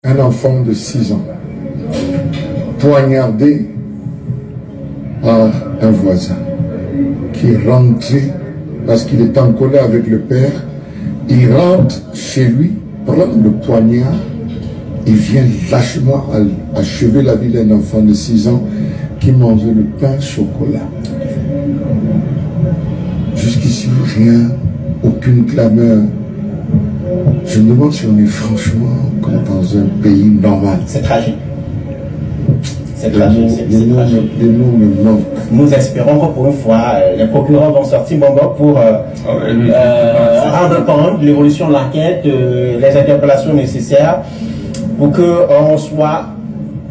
Un enfant de 6 ans, poignardé par un voisin, qui est rentré parce qu'il est en colère avec le père. Il rentre chez lui, prend le poignard et vient lâchement achever la vie d'un enfant de 6 ans qui mangeait le pain chocolat. Jusqu'ici, rien, aucune clameur. Je me demande si on est franchement comme dans un pays normal. C'est tragique. C'est tragique. Les mots me manquent. Nous espérons que pour une fois, les procureurs vont sortir pour rendre compte de l'évolution de l'enquête, les interpellations nécessaires, pour qu'on soit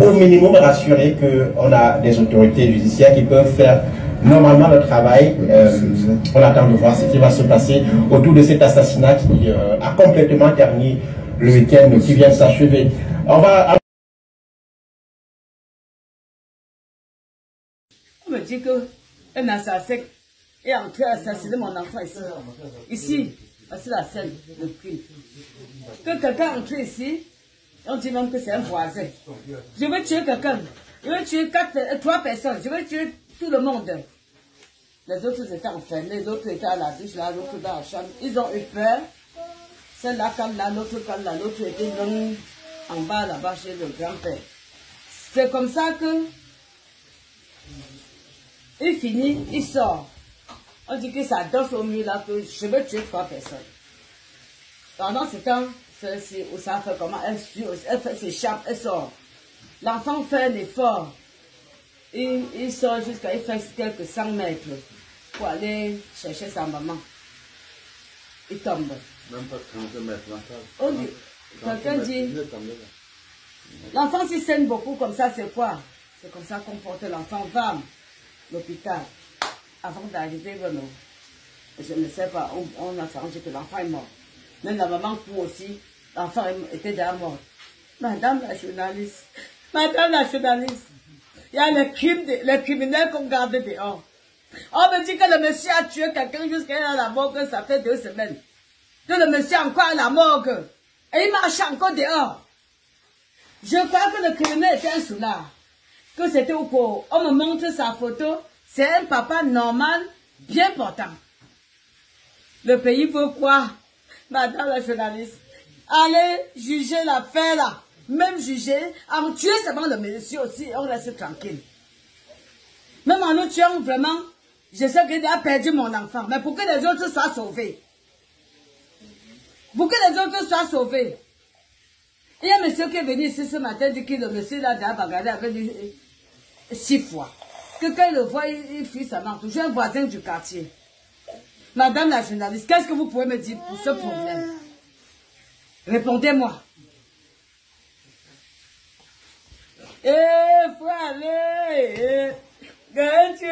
au minimum rassuré qu'on a des autorités judiciaires qui peuvent faire normalement le travail. On attend de voir ce qui va se passer autour de cet assassinat qui a complètement terminé le week-end qui vient de s'achever. On me dit qu'un assassin est entré assassiner mon enfant ici. Ici, c'est la scène de crime. Que quelqu'un entre ici, on dit même que c'est un voisin. Je veux tuer quelqu'un. Je veux tuer 3 personnes. Je veux tuer tout le monde. Les autres étaient enfermés, les autres étaient à la douche, là, l'autre dans la chambre. Ils ont eu peur. Celle-là calme là, l'autre calme là, l'autre était en bas là-bas chez le grand-père. C'est comme ça que il finit, il sort. On dit que ça danse au mur là, que je veux tuer 3 personnes. Pendant ce temps, ça fait comment? Elle s'échappe, elle sort. L'enfant fait un effort. Il sort jusqu'à, il fait quelques 100 mètres pour aller chercher sa maman. Il tombe. Même pas 30 mètres. On dit, quelqu'un dit, l'enfant s'il saigne beaucoup comme ça, c'est quoi? C'est comme ça qu'on porte l'enfant vers l'hôpital. Avant d'arriver, je ne sais pas, on a arrangé que l'enfant est mort. Même la maman court aussi, l'enfant était déjà mort. Madame la journaliste, il y a les criminels qu'on garde dehors. On me dit que le monsieur a tué quelqu'un jusqu'à la morgue, ça fait 2 semaines. Que le monsieur est encore à la morgue. Et il marche encore dehors. Je crois que le criminel était un soulard. Que c'était au cours. On me montre sa photo. C'est un papa normal, bien portant. Le pays veut quoi? Madame la journaliste, allez juger l'affaire là. Même juger, en tuer seulement le monsieur aussi, on reste tranquille. Même en nous tuant vraiment, je sais qu'il a perdu mon enfant, mais pour que les autres soient sauvés. Pour que les autres soient sauvés. Il y a un monsieur qui est venu ici ce matin, dit que le monsieur là déjà bagarré avec lui 6 fois. Que quand il le voit, il fuit sa main. Toujours un voisin du quartier. Madame la journaliste, qu'est-ce que vous pouvez me dire pour ce problème? Répondez-moi. Faut aller, quand tu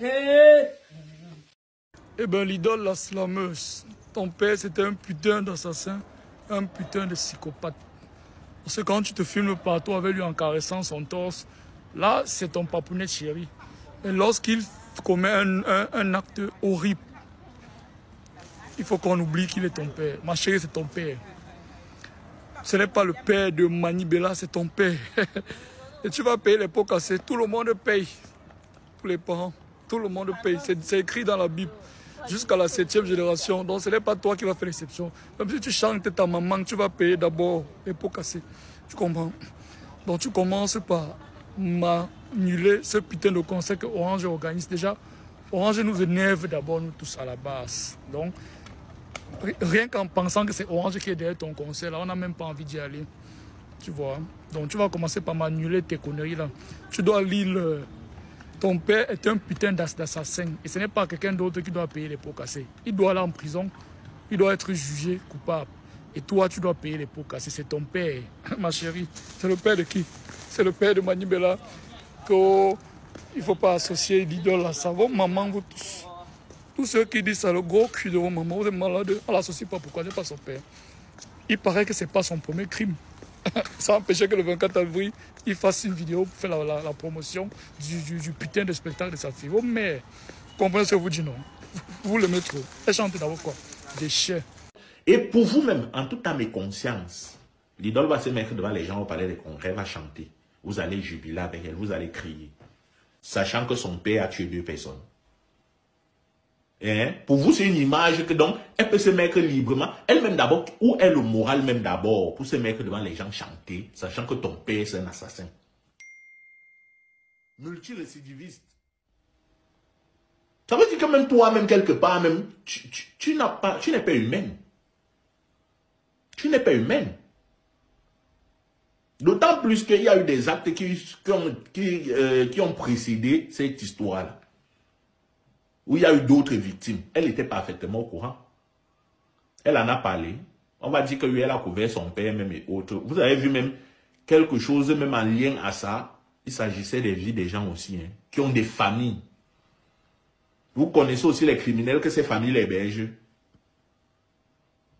es. Eh ben l'idole, la slameuse. Ton père, c'était un putain d'assassin, un putain de psychopathe. Parce que quand tu te filmes partout avec lui en caressant son torse, là, c'est ton papounet chéri. Et lorsqu'il commet un acte horrible, il faut qu'on oublie qu'il est ton père. Ma chérie, c'est ton père. Ce n'est pas le père de Manibela, c'est ton père. Et tu vas payer les pots cassés. Tout le monde paye. Tous les parents, tout le monde paye. C'est écrit dans la Bible. Jusqu'à la 7e génération. Donc ce n'est pas toi qui vas faire l'exception. Même si tu chantes ta maman, tu vas payer d'abord les pots cassés. Tu comprends? Donc tu commences par m'annuler ce putain de concert que Orange organise. Déjà, Orange nous énerve d'abord, nous tous à la base. Donc, rien qu'en pensant que c'est Orange qui est derrière ton concert, là, on n'a même pas envie d'y aller. Tu vois? Donc tu vas commencer par m'annuler tes conneries là. Tu dois lire ton père est un putain d'assassin. Et ce n'est pas quelqu'un d'autre qui doit payer les pots cassés. Il doit aller en prison. Il doit être jugé coupable. Et toi, tu dois payer les pots cassés. C'est ton père, ma chérie. C'est le père de qui? C'est le père de Manibela. Il ne faut pas associer l'idole à ça. Vos mamans, vous tous. Tous ceux qui disent ça, le gros cul de vos mamans, vous êtes malades. On ne l'associe pas. Pourquoi? Ce n'est pas son père. Il paraît que ce n'est pas son premier crime. Ça empêchait que le 24 avril, il fasse une vidéo pour faire la promotion du putain de spectacle de sa fille. Oh merde, comprenez ce que vous dites, non? Vous le mettez. Elle chante d'abord quoi? Des chiens. Et pour vous-même, en toute âme et conscience, L'idole va se mettre devant les gens au palais des congrès, va chanter. Vous allez jubiler avec elle, vous allez crier. Sachant que son père a tué 2 personnes. Et pour vous, c'est une image que donc, elle peut se mettre librement, elle-même d'abord, ou elle le moral même d'abord, pour se mettre devant les gens chanter, sachant que ton père c'est un assassin. Multirécidiviste. Ça veut dire que même toi, même quelque part, même, tu n'es pas humaine. Tu n'es pas humaine. D'autant plus qu'il y a eu des actes qui ont précédé cette histoire-là. Où il y a eu d'autres victimes. Elle était parfaitement au courant. Elle en a parlé. On va dire qu'elle a couvert son père même et autres. Vous avez vu même quelque chose, même en lien à ça. Il s'agissait des vies des gens aussi, hein, qui ont des familles. Vous connaissez aussi les criminels que ces familles les hébergent.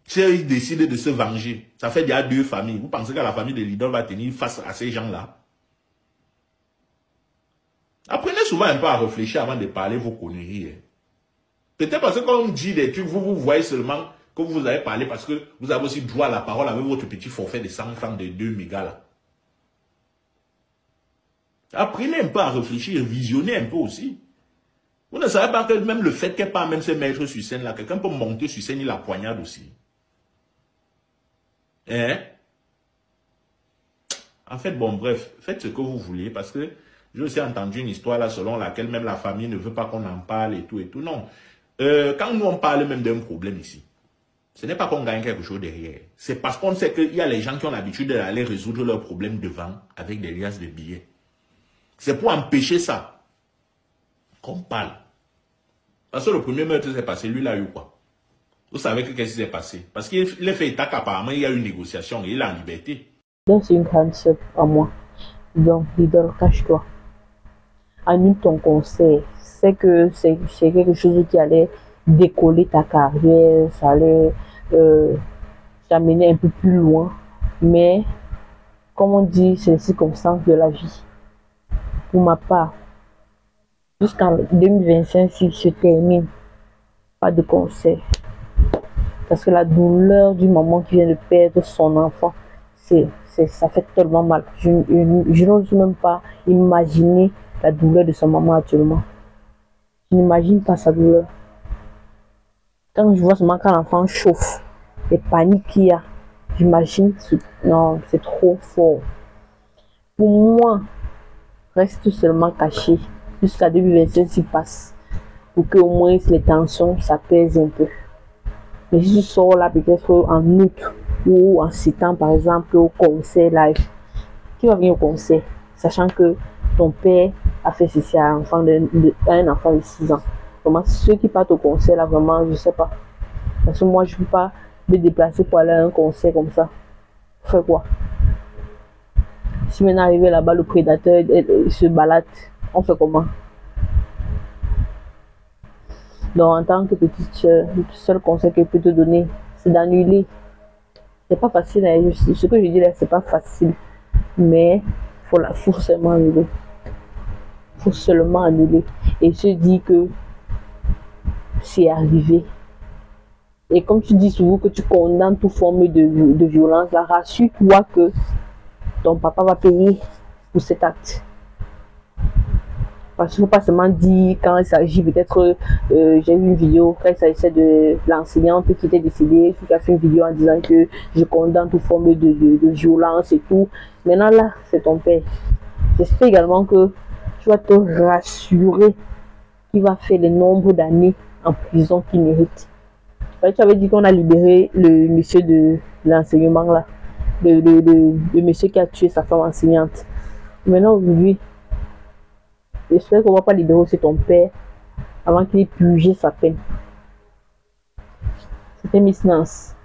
Si ils décident de se venger, ça fait déjà 2 familles. Vous pensez que la famille de l'idole va tenir face à ces gens-là? Apprenez souvent un peu à réfléchir avant de parler vos conneries. Hein. Peut-être parce que quand on dit des trucs, vous voyez seulement que vous avez parlé parce que vous avez aussi droit à la parole avec votre petit forfait de 100 francs de 2 mégas là. Apprenez un peu à réfléchir, visionnez un peu aussi. Vous ne savez pas que même le fait qu'elle pas même se mettre sur scène là, quelqu'un peut monter sur scène, il la poignarde aussi. Hein? En fait, bon, bref, faites ce que vous voulez parce que j'ai aussi entendu une histoire là selon laquelle même la famille ne veut pas qu'on en parle et tout et tout. Non. Quand nous on parle même d'un problème ici, ce n'est pas qu'on gagne quelque chose derrière. C'est parce qu'on sait qu'il y a les gens qui ont l'habitude d'aller résoudre leurs problèmes devant avec des liasses de billets. C'est pour empêcher ça qu'on parle. Parce que le premier meurtre s'est passé, lui, il a eu quoi? Vous savez qu'est-ce qui s'est passé? Parce qu'il est fait état qu'apparemment, il y a eu une négociation et il est en liberté. Donc, c'est une grande sœur à moi. Donc, l'idole, cache-toi. Annule ton concert. C'est que c'est quelque chose qui allait décoller ta carrière, ça allait t'amener un peu plus loin. Mais, comme on dit, c'est les circonstances de la vie. Pour ma part, jusqu'en 2025, s'il se termine, pas de concert. Parce que la douleur du maman qui vient de perdre son enfant, ça fait tellement mal. Je n'ose même pas imaginer la douleur de sa maman actuellement. Je n'imagine pas sa douleur. Quand je vois seulement quand l'enfant chauffe, les paniques qu'il y a, j'imagine, non, c'est trop fort. Pour moi, reste seulement caché jusqu'à 2025 s'il passe. Pour que au moins les tensions s'apaisent un peu. Mais si tu sors là peut-être en août ou en septembre par exemple au concert live, qui va venir au concert sachant que ton père a fait ceci à un enfant de 6 ans. Vraiment, ceux qui partent au concert là, vraiment, je sais pas. Parce que moi, je ne peux pas me déplacer pour aller à un concert comme ça. Faire quoi? Si maintenant arrivé là-bas, le prédateur se balade, on fait comment? Donc, en tant que petite soeur, le seul conseil que je peux te donner, c'est d'annuler. C'est pas facile, hein. Ce que je dis là, c'est pas facile. Mais il faut seulement annuler. Il faut seulement annuler. Et se dire que c'est arrivé. Et comme tu dis souvent que tu condamnes toute forme de violence, là, rassure-toi que ton papa va payer pour cet acte. Parce qu'il ne faut pas seulement dire quand il s'agit peut-être, j'ai vu une vidéo quand il s'agissait de l'enseignante qui était décédée, qui a fait une vidéo en disant que je condamne toute forme de violence et tout. Maintenant là, c'est ton père. J'espère également que tu vas te rassurer qu'il va faire le nombre d'années en prison qu'il mérite. Tu avais dit qu'on a libéré le monsieur de l'enseignement là, le monsieur qui a tué sa femme enseignante. Maintenant aujourd'hui, j'espère qu'on ne va pas libérer aussi ton père avant qu'il ait purgé sa peine. C'était Miss Nance.